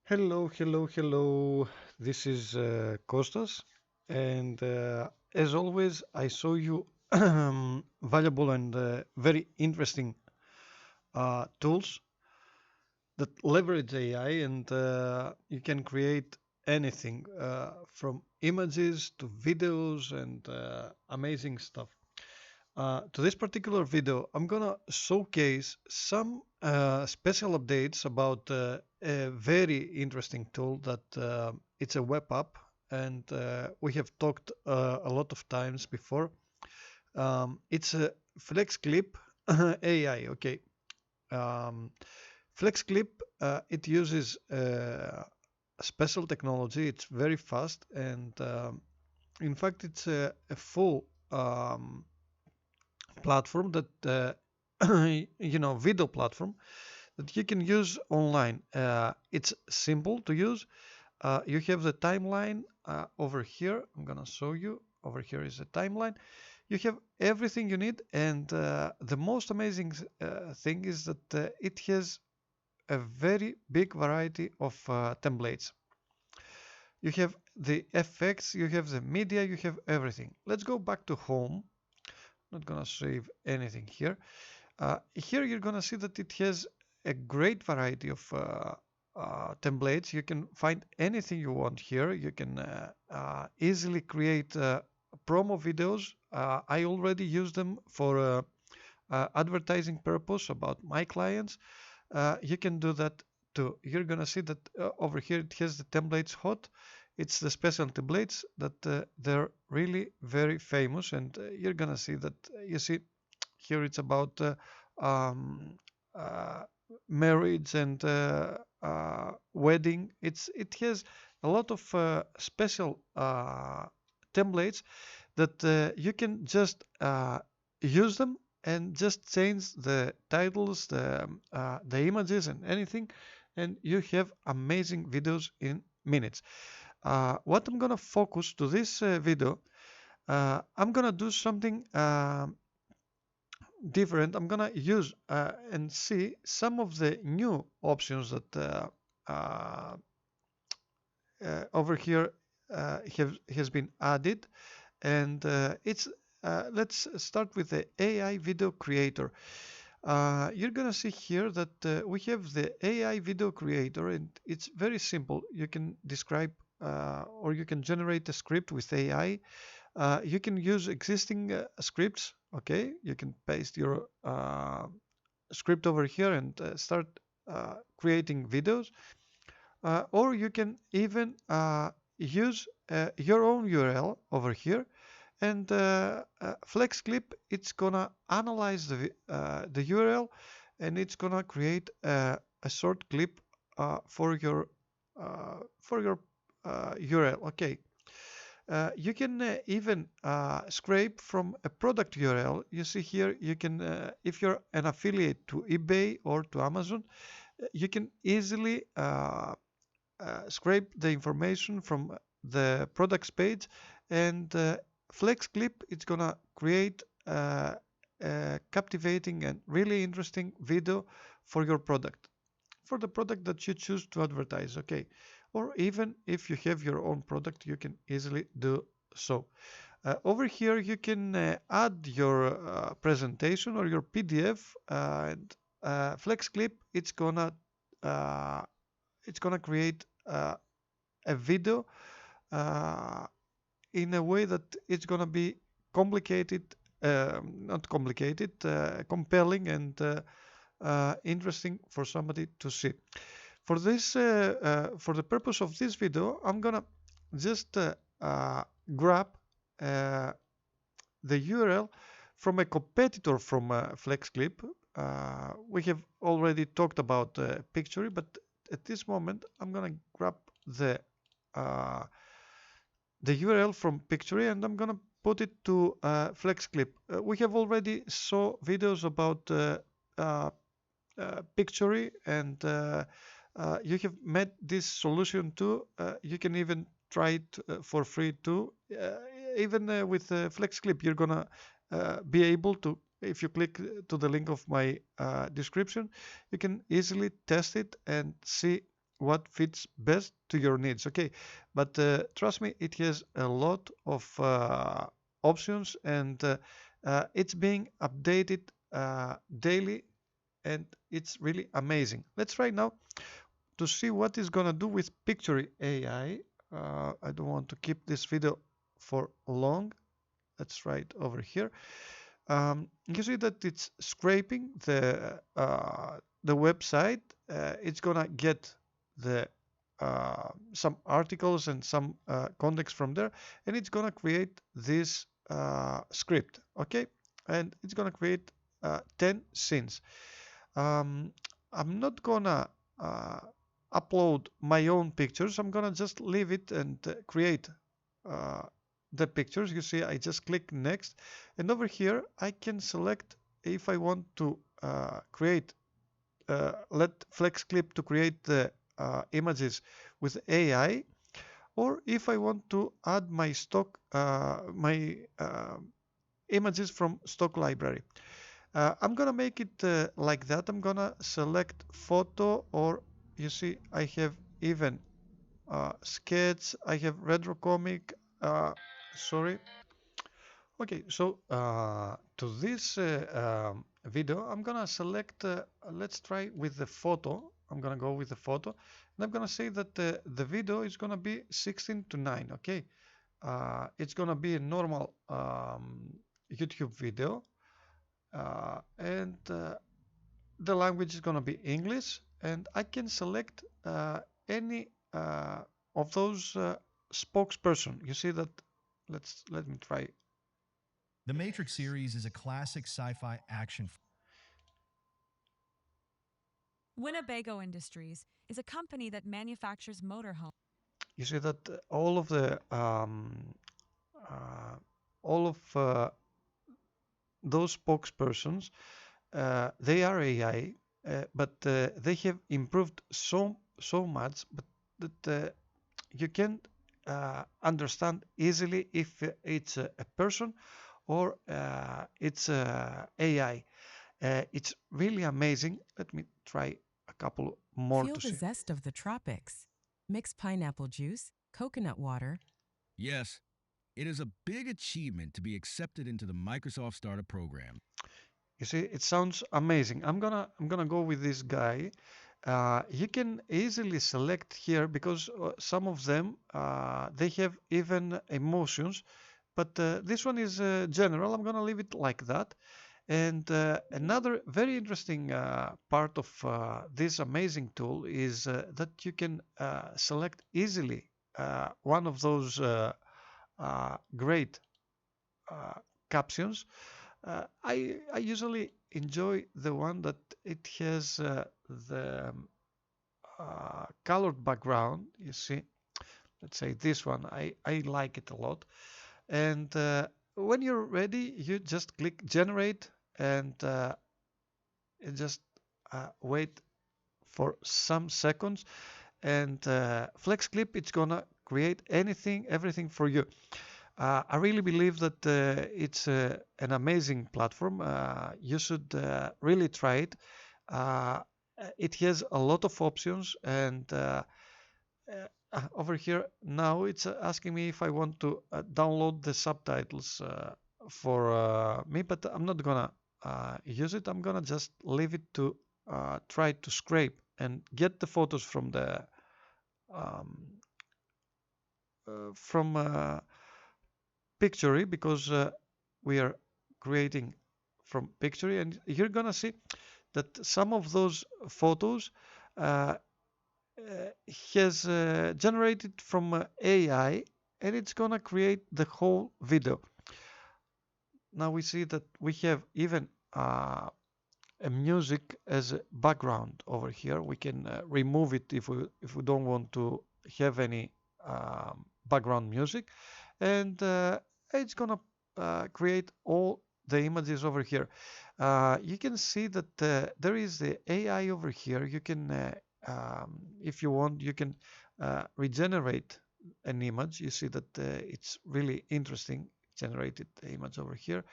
Hello, hello, hello. This is Kostas, and as always, I saw you valuable and very interesting tools that leverage AI, and you can create anything from images to videos and amazing stuff. To this particular video, I'm gonna showcase some special updates about a very interesting tool that it's a web app, and we have talked a lot of times before. It's a FlexClip AI. Okay, um, FlexClip it uses special technology. It's very fast, and in fact, it's a full platform that video platform that you can use online. It's simple to use. You have the timeline over here. I'm gonna show you. Over here is the timeline. You have everything you need, and the most amazing thing is that it has a very big variety of templates. You have the effects, you have the media, you have everything. Let's go back to home. Not gonna save anything here. Here you're gonna see that it has a great variety of templates. You can find anything you want here. You can easily create promo videos. I already use them for advertising purpose about my clients. You can do that too. You're gonna see that over here it has the templates hot. It's the special templates that they're really very famous, and you're gonna see that you see here it's about um, uh, marriage and wedding. It has a lot of special templates that you can just use them and just change the titles, the images, and anything, and you have amazing videos in minutes. What I'm gonna focus to this video, I'm gonna do something different. I'm gonna use and see some of the new options that uh, over here has been added, and it's let's start with the AI video creator. You're gonna see here that we have the AI video creator, and it's very simple. You can describe or you can generate a script with AI. You can use existing scripts. Okay, you can paste your script over here and start creating videos, or you can even use your own URL over here, and FlexClip, it's gonna analyze the URL, and it's gonna create a short clip for your URL. Okay. You can even scrape from a product URL. You see here, you can, if you're an affiliate to eBay or to Amazon, you can easily scrape the information from the products page, and FlexClip, it's gonna create a captivating and really interesting video for your product, for the product that you choose to advertise. Okay, or even if you have your own product, you can easily do so. Over here, you can add your presentation or your PDF, and FlexClip, uh, it's gonna create a video uh, in a way that it's gonna be complicated, not complicated, compelling and interesting for somebody to see. For this, for the purpose of this video, I'm gonna just grab uh, the URL from a competitor from FlexClip. We have already talked about Pictory, but at this moment, I'm gonna grab the uh, the URL from Pictory, and I'm gonna put it to FlexClip. We have already saw videos about Pictory, and you have met this solution too. You can even try it for free too. Even with FlexClip, you're gonna be able to, if you click to the link of my description, you can easily test it and see what fits best to your needs. Okay, but trust me, it has a lot of options, and it's being updated daily, and it's really amazing. Let's try now to see what it's gonna do with Pictory AI. I don't want to keep this video for long. Let's try it over here. You see that it's scraping the website. It's gonna get the some articles and some context from there, and it's gonna create this script. Okay, and it's gonna create 10 scenes. um, I'm not gonna uh, upload my own pictures. I'm gonna just leave it and create uh, the pictures. You see, I just click next, and over here I can select if I want to create, let FlexClip to create the images with AI, or if I want to add my stock, my images from stock library. I'm gonna make it like that. I'm gonna select photo, or you see I have even sketch, I have retro comic, sorry. Okay, so to this video I'm gonna select, let's try with the photo. I'm gonna go with the photo, and I'm gonna say that the video is gonna be 16:9. Okay, it's gonna be a normal YouTube video, and the language is going to be English, and I can select any of those spokesperson. You see that? Let me try. The Matrix series is a classic sci-fi action. Winnebago Industries is a company that manufactures motorhomes. You see that uh, all of those spokespersons, they are AI, but they have improved so much, but that you can understand easily if it's a person or it's AI. It's really amazing. Let me try a couple more Feel to the see. zest of the tropics. Mix pineapple juice, coconut water. Yes, it is a big achievement to be accepted into the Microsoft Startup Program. You see, it sounds amazing. I'm gonna go with this guy. You can easily select here because some of them they have even emotions, but this one is general. I'm gonna leave it like that. And another very interesting part of this amazing tool is that you can select easily one of those great uh, captions. I usually enjoy the one that it has the colored background. You see, let's say this one. I like it a lot. And when you're ready, you just click generate, and you just wait for some seconds, and FlexClip it's gonna create everything for you. I really believe that it's an amazing platform. You should really try it. Uh, it has a lot of options, and over here now it's asking me if I want to download the subtitles for me, but I'm not gonna use it. I'm gonna just leave it to try to scrape and get the photos um, from Pictory, because we are creating from Pictory, and you're gonna see that some of those photos uh, has generated from AI, and it's gonna create the whole video. Now we see that we have even a music as a background over here. We can remove it if we don't want to have any background music, and it's gonna create all the images over here. You can see that there is the AI over here. You can if you want, you can regenerate an image. You see that it's really interesting. Generated the image over here,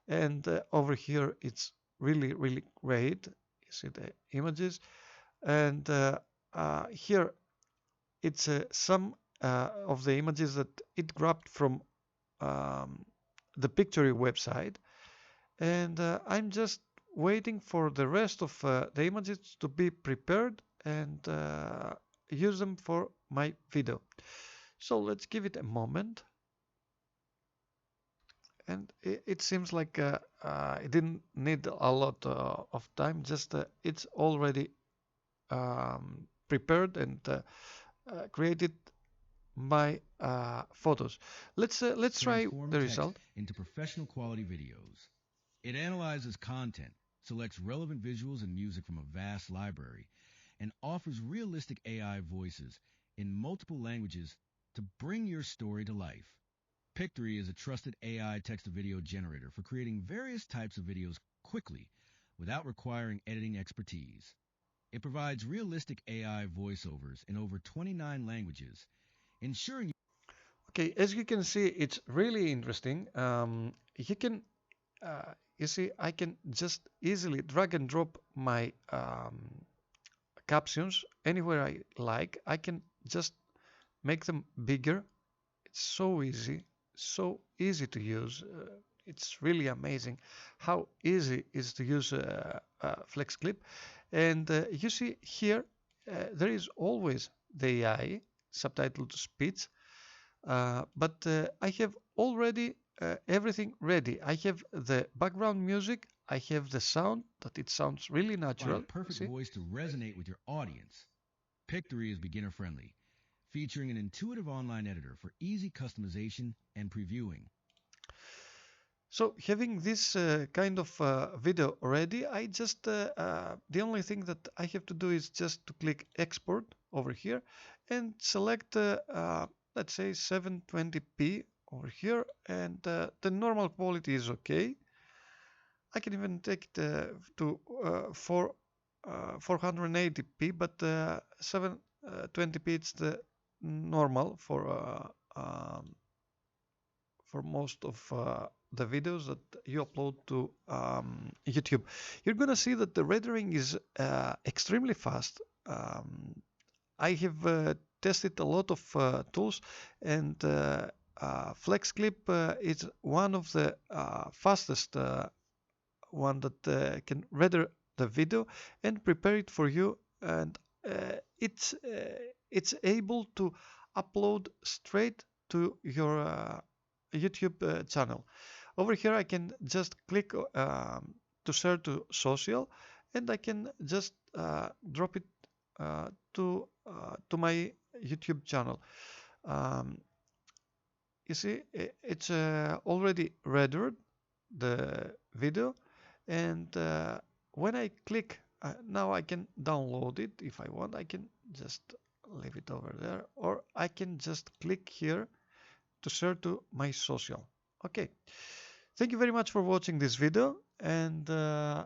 and over here it's really great. You see the images, and here it's some of the images that it grabbed from um, the Pictory website, and I'm just waiting for the rest of the images to be prepared and use them for my video. So let's give it a moment. And it seems like it didn't need a lot of time, just it's already prepared and created my photos. Let's try Transform the text result. into professional quality videos. It analyzes content, selects relevant visuals and music from a vast library, and offers realistic AI voices in multiple languages to bring your story to life. Pictory is a trusted AI text-to-video generator for creating various types of videos quickly without requiring editing expertise. It provides realistic AI voiceovers in over 29 languages, ensuring. Okay, as you can see, it's really interesting. You can, you see, I can just easily drag and drop my captions anywhere I like. I can just make them bigger. It's so easy to use. It's really amazing how easy it is to use FlexClip. And you see here, there is always the AI subtitle to speech, but I have already everything ready. I have the background music. I have the sound that it sounds really Find a natural. perfect See? voice to resonate with your audience. Pictory is beginner friendly, featuring an intuitive online editor for easy customization and previewing. So having this kind of video already, the only thing that I have to do is just to click export over here and select, let's say 720p over here, and the normal quality is okay. I can even take it to 480p, but 720p it's the normal for most of the videos that you upload to YouTube. You're gonna see that the rendering is extremely fast. I have tested a lot of tools, and FlexClip is one of the fastest one that can render the video and prepare it for you, and it's able to upload straight to your YouTube channel. Over here I can just click to share to social, and I can just drop it to my YouTube channel. Um, you see, it's already rendered the video, and when I click, now I can download it if I want. I can just leave it over there, or I can just click here to share to my social. Okay, thank you very much for watching this video, and I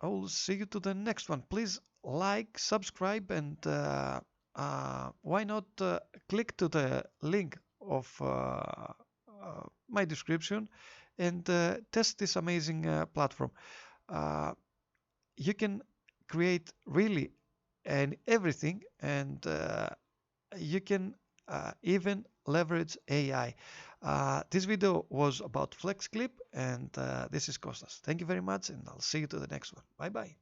will see you to the next one. Please like, subscribe, and why not click to the link of my description and test this amazing platform. Uh, you can create really and everything, and you can even leverage AI. This video was about FlexClip, and this is Costas. Thank you very much, and I'll see you to the next one. Bye bye.